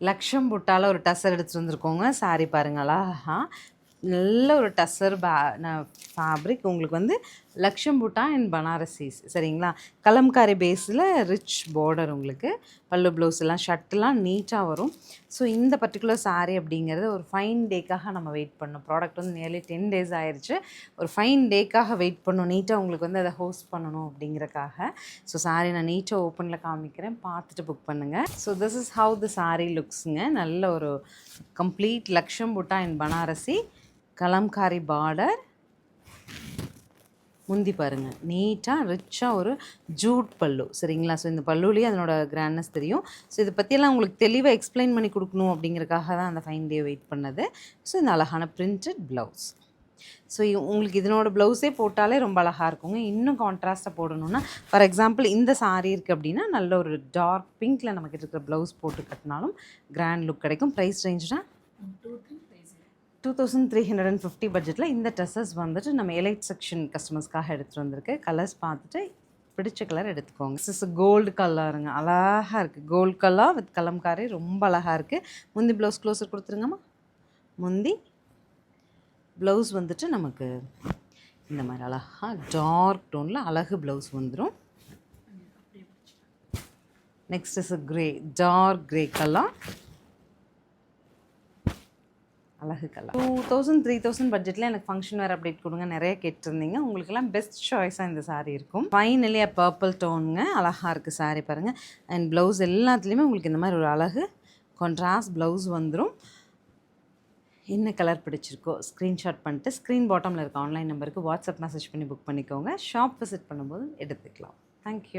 லக்ஷம் புட்டால ஒரு டசர் எடுத்துகிட்டு வந்திருக்கோங்க. சாரி பாருங்களா, நல்ல ஒரு டசர் ஃபேப்ரிக் உங்களுக்கு வந்து லக்ஷம் புட்டா அண்ட் பனாரசிஸ் சரிங்களா. கலம்காரி பேஸில் ரிச் பார்டர் உங்களுக்கு பல்லு ப்ளவுஸ் எல்லாம் ஷர்ட்லாம் நீட்டாக வரும். ஸோ இந்த பர்டிகுலர் சாரீ அப்படிங்கிறது ஒரு ஃபைன் டேக்காக நம்ம வெயிட் பண்ணோம். ப்ராடக்ட் வந்து நியர்லி 10 days ஆயிடுச்சு. ஒரு ஃபைன் டேக்காக வெயிட் பண்ணோம், நீட்டாக உங்களுக்கு வந்து அதை ஹோஸ்ட் பண்ணணும் அப்படிங்கிறக்காக. ஸோ சாரீ நான் நீட்டாக ஓப்பனில் காமிக்கிறேன், பார்த்துட்டு புக் பண்ணுங்கள். So this is how the sari லுக்ஸுங்க. நல்ல ஒரு கம்ப்ளீட் லக்ஷம் புட்டா அண்ட் பனாரசி கலம்காரி பார்டர். முந்தி பாருங்கள் நீட்டாக ரிச்சாக ஒரு ஜூட் பல்லு சரிங்களா. ஸோ இந்த பல்லுலேயே அதனோட கிராண்ட்னஸ் தெரியும். ஸோ இதை பற்றியெல்லாம் உங்களுக்கு தெளிவாக எக்ஸ்பிளைன் பண்ணி கொடுக்கணும் அப்படிங்கிறக்காக தான் அந்த ஃபைன் டே வெயிட் பண்ணது. ஸோ இந்த அழகான பிரிண்டட் ப்ளவுஸ். ஸோ உங்களுக்கு இதனோட ப்ளவுஸே போட்டாலே ரொம்ப அழகாக இருக்குங்க. இன்னும் கான்ட்ராஸ்ட்டாக போடணுன்னா ஃபார் எக்ஸாம்பிள் இந்த சாரீ இருக்குது அப்படின்னா நல்ல ஒரு டார்க் பிங்க்கில் நமக்கு இருக்கிற ப்ளவுஸ் போட்டு கட்டினாலும் கிராண்ட் லுக் கிடைக்கும். ப்ரைஸ் ரேஞ்சுனா 2350 பட்ஜெட்டில் இந்த ட்ரெஸ்ஸஸ் வந்துட்டு நம்ம எலைட் செக்ஷன் கஸ்டமர்ஸ்க்காக எடுத்துகிட்டு வந்திருக்கு. கலர்ஸ் பார்த்துட்டு பிடிச்ச கலர் எடுத்துக்கோங்க. திஸ் இஸ் கோல்டு கலருங்க, அழகாக இருக்குது. கோல்டு கலர் வித் கலம்காரி ரொம்ப அழகாக இருக்குது. முந்தி ப்ளவுஸ் க்ளோஸர் கொடுத்துருங்கம்மா. முந்தி ப்ளவுஸ் வந்துட்டு நமக்கு இந்த மாதிரி அழகாக டார்க் டோனில் அழகு ப்ளவுஸ் வந்துடும். Next is grey, dark grey colour, அழகு கலர். 2000-3000 பட்ஜெட்டில் எனக்கு ஃபங்க்ஷன் வேறு அப்டேட் கொடுங்க நிறைய கேட்டிருந்தீங்க. உங்களுக்கெல்லாம் பெஸ்ட் சாய்ஸாக இந்த சாரீ இருக்கும். ஃபைனலி பர்பிள் டோனுங்க, அழகாக இருக்குது சாரீ பாருங்கள். அண்ட் ப்ளவுஸ் எல்லாத்துலேயுமே உங்களுக்கு இந்த மாதிரி ஒரு அழகு கான்ட்ராஸ்ட் ப்ளவுஸ் வந்துடும். என்ன கலர் பிடிச்சிருக்கோ ஸ்க்ரீன்ஷாட் பண்ணிட்டு ஸ்க்ரீன் பாட்டமில் இருக்க ஆன்லைன் நம்பருக்கு வாட்ஸ்அப் மெசேஜ் பண்ணி புக் பண்ணிக்கோங்க. ஷாப் விசிட் பண்ணும்போது எடுத்துக்கலாம். தேங்க்யூ.